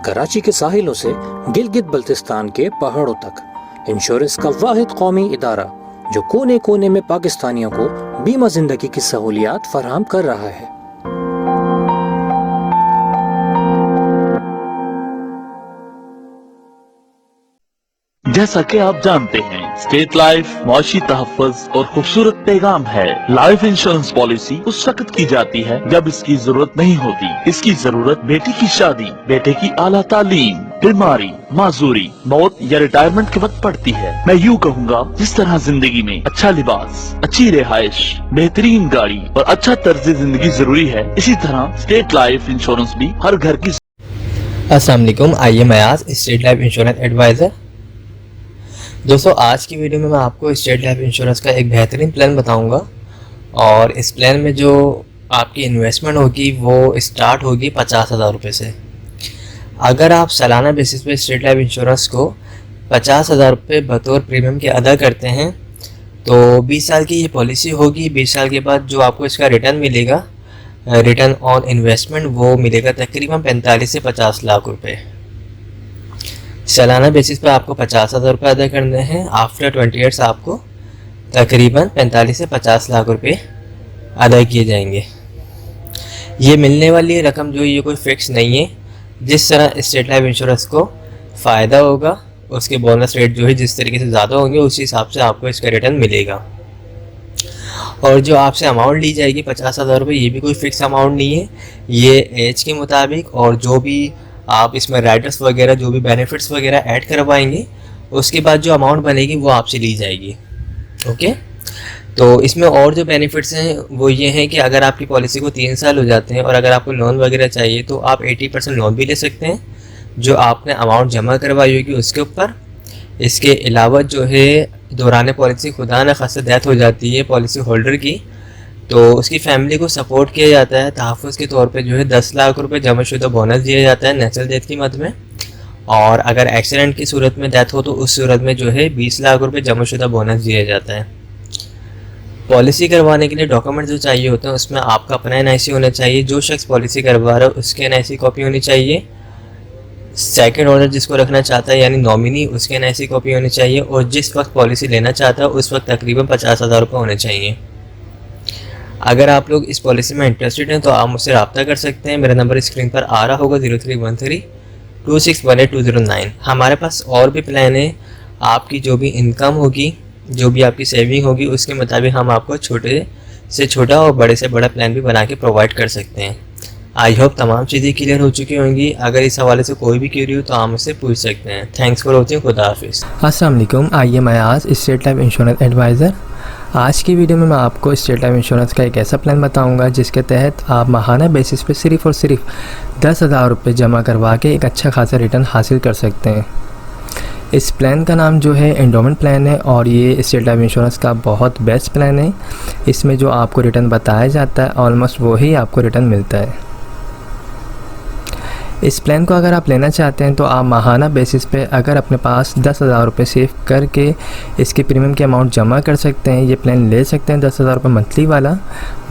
कराची के साहिलों से गिलगित बल्तिस्तान के पहाड़ों तक इंश्योरेंस का वाहिद कौमी इदारा जो कोने कोने में पाकिस्तानियों को बीमा जिंदगी की सहूलियात फराहम कर रहा है। जैसा कि आप जानते हैं, स्टेट लाइफ मुआशी तहफ़्फ़ुज़ और खूबसूरत पैगाम है। लाइफ इंश्योरेंस पॉलिसी उस वक्त की जाती है जब इसकी जरूरत नहीं होती। इसकी जरूरत बेटी की शादी, बेटे की आला तालीम, बीमारी, माजूरी, मौत या रिटायरमेंट के वक्त पड़ती है। मैं यूँ कहूँगा, जिस तरह जिंदगी में अच्छा लिबास, अच्छी रिहाइश, बेहतरीन गाड़ी और अच्छा तर्ज जिंदगी जरूरी है, इसी तरह स्टेट लाइफ इंश्योरेंस भी हर घर की। अस्सलाम वालेकुम, आइए मैं आज स्टेट लाइफ इंश्योरेंस एडवाइज़र। दोस्तों, आज की वीडियो में मैं आपको स्टेट लाइफ इंश्योरेंस का एक बेहतरीन प्लान बताऊंगा और इस प्लान में जो आपकी इन्वेस्टमेंट होगी वो स्टार्ट होगी 50,000 रुपये से। अगर आप सालाना बेसिस पे स्टेट लाइफ इंश्योरेंस को 50,000 रुपये बतौर प्रीमियम के अदा करते हैं तो 20 साल की ये पॉलिसी होगी। 20 साल के बाद जो आपको इसका रिटर्न मिलेगा, रिटर्न ऑन इन्वेस्टमेंट, वो मिलेगा तकरीबन 45 से 50 लाख रुपये। सालाना बेसिस पे आपको 50,000 रुपये अदा करने हैं। आफ्टर 20 ईयर्स आपको तकरीबन 45 से 50 लाख रुपये अदा किए जाएंगे। ये मिलने वाली रकम जो ये कोई फिक्स नहीं है। जिस तरह स्टेट लाइफ इंश्योरेंस को फ़ायदा होगा, उसके बोनस रेट जो है जिस तरीके से ज़्यादा होंगे, उसी हिसाब से आपको इसका रिटर्न मिलेगा। और जो आपसे अमाउंट ली जाएगी 50,000 रुपये, ये भी कोई फिक्स अमाउंट नहीं है। ये एज के मुताबिक और जो भी आप इसमें राइडर्स वगैरह, जो भी बेनिफिट्स वगैरह ऐड करवाएंगे, उसके बाद जो अमाउंट बनेगी वो आपसे ली जाएगी। ओके, तो इसमें और जो बेनिफिट्स हैं वो ये हैं कि अगर आपकी पॉलिसी को 3 साल हो जाते हैं और अगर आपको लोन वगैरह चाहिए तो आप 80% लोन भी ले सकते हैं जो आपने अमाउंट जमा करवाई होगी उसके ऊपर। इसके अलावा जो है दौरान पॉलिसी खुदा न खास्ता डेथ हो जाती है पॉलिसी होल्डर की, तो उसकी फैमिली को सपोर्ट किया जाता है। तहफ़्फ़ुज़ के तौर पे जो है 10 लाख रुपए जमाशुदा बोनस दिया जाता है नेचुरल डेथ की मद में। और अगर एक्सीडेंट की सूरत में डेथ हो तो उस सूरत में जो है 20 लाख रुपए जमाशुदा बोनस दिया जाता है। पॉलिसी करवाने के लिए डॉक्यूमेंट जो चाहिए होते हैं उसमें आपका अपना NIC होना चाहिए। जो शख्स पॉलिसी करवा रहा है उसके NIC कॉपी होनी चाहिए। सेकंड ऑनर जिसको रखना चाहता है यानी नॉमिनी, उसके NIC कॉपी होनी चाहिए। और जिस वक्त पॉलिसी लेना चाहता है उस वक्त तकरीबन 50,000 रुपये होने चाहिए। अगर आप लोग इस पॉलिसी में इंटरेस्टेड हैं तो आप मुझसे रब्ता कर सकते हैं। मेरा नंबर स्क्रीन पर आ रहा होगा 03132618 हमारे पास और भी प्लान है। आपकी जो भी इनकम होगी, जो भी आपकी सेविंग होगी, उसके मुताबिक हम आपको छोटे से छोटा और बड़े से बड़ा प्लान भी बना के प्रोवाइड कर सकते हैं। आई होप तमाम चीज़ें क्लियर हो चुकी होंगी। अगर इस हवाले से कोई भी क्यूरी हो तो आप मुझसे पूछ सकते हैं। Thanks for watching. खुदा हाफिज़। अस्सलाम वालेकुम, आइए मैं आज स्टेट लाइफ इंश्योरेंस एडवाइज़र। आज की वीडियो में मैं आपको स्टेट लाइफ इंश्योरेंस का एक ऐसा प्लान बताऊंगा जिसके तहत आप माहाना बेसिस पे सिर्फ़ और सिर्फ 10,000 रुपये जमा करवा के एक अच्छा खासा रिटर्न हासिल कर सकते हैं। इस प्लान का नाम जो है एंडोमेंट प्लान है और ये स्टेट लाइफ इंश्योरेंस का बहुत बेस्ट प्लान है। इसमें जो आपको रिटर्न बताया जाता है ऑलमोस्ट वही आपको रिटर्न मिलता है। इस प्लान को अगर आप लेना चाहते हैं तो आप माहाना बेसिस पे अगर अपने पास 10,000 रुपये सेव करके इसके प्रीमियम की अमाउंट जमा कर सकते हैं, ये प्लान ले सकते हैं। 10,000 रुपये मंथली वाला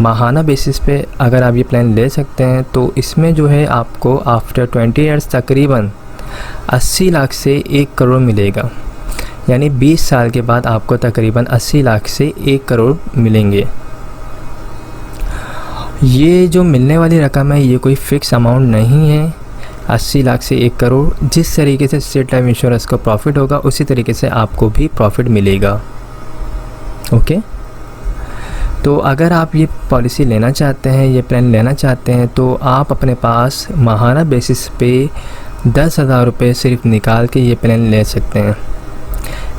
माहाना बेसिस पे अगर आप ये प्लान ले सकते हैं तो इसमें जो है आपको आफ्टर 20 ईयर्स तकरीबन 80 लाख से 1 करोड़ मिलेगा। यानी 20 साल के बाद आपको तकरीबन 80 लाख से 1 करोड़ मिलेंगे। ये जो मिलने वाली रकम है ये कोई फ़िक्स अमाउंट नहीं है। 80 लाख से 1 करोड़, जिस तरीके से स्टेट लाइफ इंश्योरेंस को प्रॉफिट होगा उसी तरीके से आपको भी प्रॉफिट मिलेगा। ओके, तो अगर आप ये पॉलिसी लेना चाहते हैं, ये प्लान लेना चाहते हैं तो आप अपने पास माहाना बेसिस पे 10,000 रुपये सिर्फ निकाल के ये प्लान ले सकते हैं।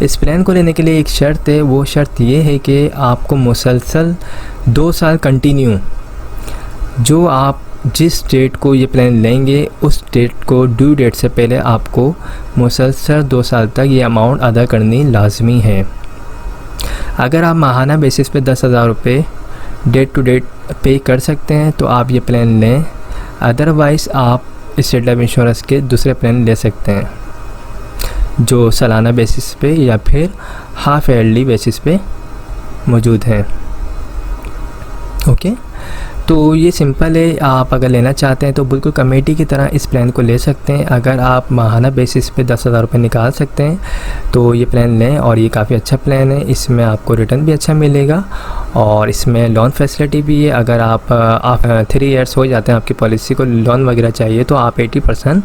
इस प्लान को लेने के लिए एक शर्त है, वो शर्त ये है कि आपको मुसलसल 2 साल कंटिन्यू, जो आप जिस डेट को ये प्लान लेंगे उस डेट को ड्यू डेट से पहले आपको मुसलसल 2 साल तक ये अमाउंट अदा करनी लाजमी है। अगर आप माहाना बेसिस पे 10,000 रुपये डेट टू डेट पे कर सकते हैं तो आप ये प्लान लें। अदरवाइज़ आप स्टेट लाइफ इंश्योरेंस के दूसरे प्लान ले सकते हैं जो सालाना बेसिस पे या फिर हाफ ईयरली बेसिस पे मौजूद हैं। ओके, तो ये सिंपल है, आप अगर लेना चाहते हैं तो बिल्कुल कमेटी की तरह इस प्लान को ले सकते हैं। अगर आप माहाना बेसिस पे 10,000 रुपये निकाल सकते हैं तो ये प्लान लें, और ये काफ़ी अच्छा प्लान है। इसमें आपको रिटर्न भी अच्छा मिलेगा और इसमें लोन फैसिलिटी भी है। अगर आप 3 ईयर्स हो जाते हैं आपकी पॉलिसी को लोन वगैरह चाहिए तो आप 80%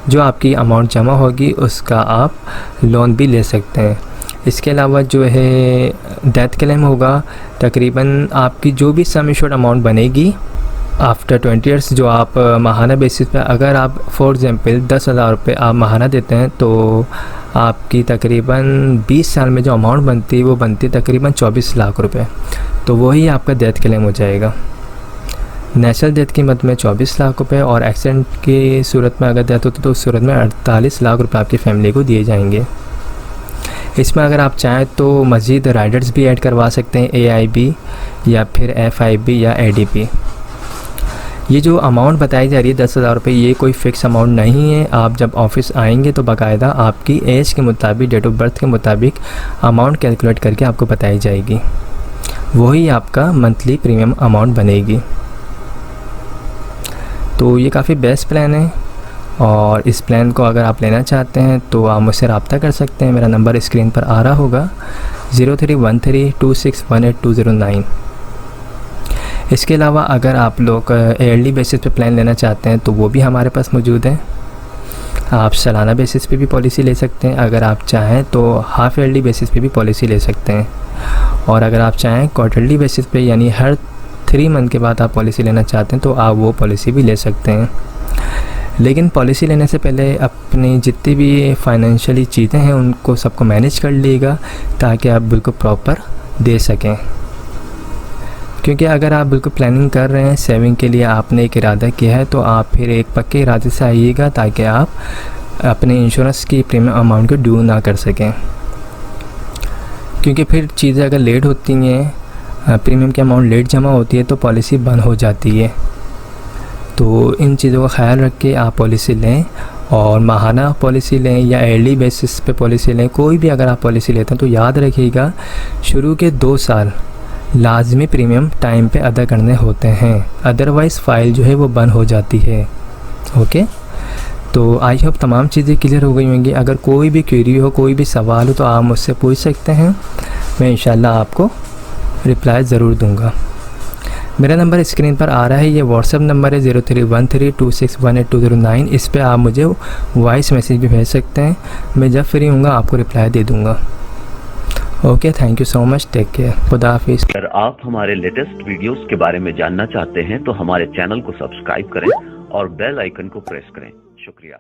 जो आपकी अमाउंट जमा होगी उसका आप लोन भी ले सकते हैं। इसके अलावा जो है डेथ क्लेम होगा, तकरीबन आपकी जो भी सम एश्योर्ड अमाउंट बनेगी आफ्टर 20 ईयर्स, जो आप माहाना बेसिस पे, अगर आप फॉर एग्जांपल 10,000 रुपये आप माहाना देते हैं तो आपकी तकरीबन 20 साल में जो अमाउंट बनती है वो बनती है तकरीबन 24 लाख रुपए। तो वही आपका डेथ क्लेम हो जाएगा। नेचुरल डेथ की मद में 24 लाख रुपए और एक्सीडेंट की सूरत में अगर डेथ होती तो उस सूरत में 48 लाख रुपए आपकी फैमिली को दिए जाएंगे। इसमें अगर आप चाहें तो मज़ीद राइडर्स भी ऐड करवा सकते हैं, AIB या फिर FIB या ADP। ये जो अमाउंट बताई जा रही है 10,000 रुपये, ये कोई फ़िक्स अमाउंट नहीं है। आप जब ऑफिस आएंगे तो बाकायदा आपकी एज के मुताबिक, डेट ऑफ बर्थ के मुताबिक अमाउंट कैलकुलेट करके आपको बताई जाएगी, वही आपका मंथली प्रीमियम अमाउंट बनेगी। तो ये काफ़ी बेस्ट प्लान है और इस प्लान को अगर आप लेना चाहते हैं तो आप मुझसे रब्ता कर सकते हैं। मेरा नंबर स्क्रीन पर आ रहा होगा 031326182009। इसके अलावा अगर आप लोग ईयरली बेसिस पे प्लान लेना चाहते हैं तो वो भी हमारे पास मौजूद है। आप सालाना बेसिस पे भी पॉलिसी ले सकते हैं, अगर आप चाहें तो हाफ ईयरली बेसिस पे भी पॉलिसी ले सकते हैं, और अगर आप चाहें क्वार्टरली बेसिस पे यानी हर 3 मंथ के बाद आप पॉलिसी लेना चाहते हैं तो आप वो पॉलिसी भी ले सकते हैं। लेकिन पॉलिसी लेने से पहले अपनी जितनी भी फाइनेंशियली चीज़ें हैं उनको सबको मैनेज कर लीजिएगा ताकि आप बिल्कुल प्रॉपर दे सकें। क्योंकि अगर आप बिल्कुल प्लानिंग कर रहे हैं, सेविंग के लिए आपने एक इरादा किया है, तो आप फिर एक पक्के इरादे से आइएगा ताकि आप अपने इंश्योरेंस की प्रीमियम अमाउंट को ड्यू ना कर सकें। क्योंकि फिर चीज़ें अगर लेट होती हैं, प्रीमियम की अमाउंट लेट जमा होती है तो पॉलिसी बंद हो जाती है। तो इन चीज़ों का ख्याल रख के आप पॉलिसी लें, और माहाना पॉलिसी लें या ईयरली बेसिस पे पॉलिसी लें, कोई भी अगर आप पॉलिसी लेते हैं तो याद रखिएगा शुरू के 2 साल लाजमी प्रीमियम टाइम पे अदा करने होते हैं, अदरवाइज़ फ़ाइल जो है वो बंद हो जाती है। ओके, तो आई होप तमाम चीज़ें क्लियर हो गई होंगी। अगर कोई भी क्वेरी हो, कोई भी सवाल हो तो आप मुझसे पूछ सकते हैं, मैं इंशाल्लाह आपको रिप्लाई ज़रूर दूंगा। मेरा नंबर स्क्रीन पर आ रहा है, ये व्हाट्सएप नंबर है 031326182009। इस पर आप मुझे वॉइस मैसेज भी भेज सकते हैं, मैं जब फ्री हूँगा आपको रिप्लाई दे दूँगा। Okay, thank you so much, take care, खुदा हाफिज़। अगर आप हमारे लेटेस्ट वीडियोस के बारे में जानना चाहते हैं तो हमारे चैनल को सब्सक्राइब करें और बेल आइकन को प्रेस करें। शुक्रिया।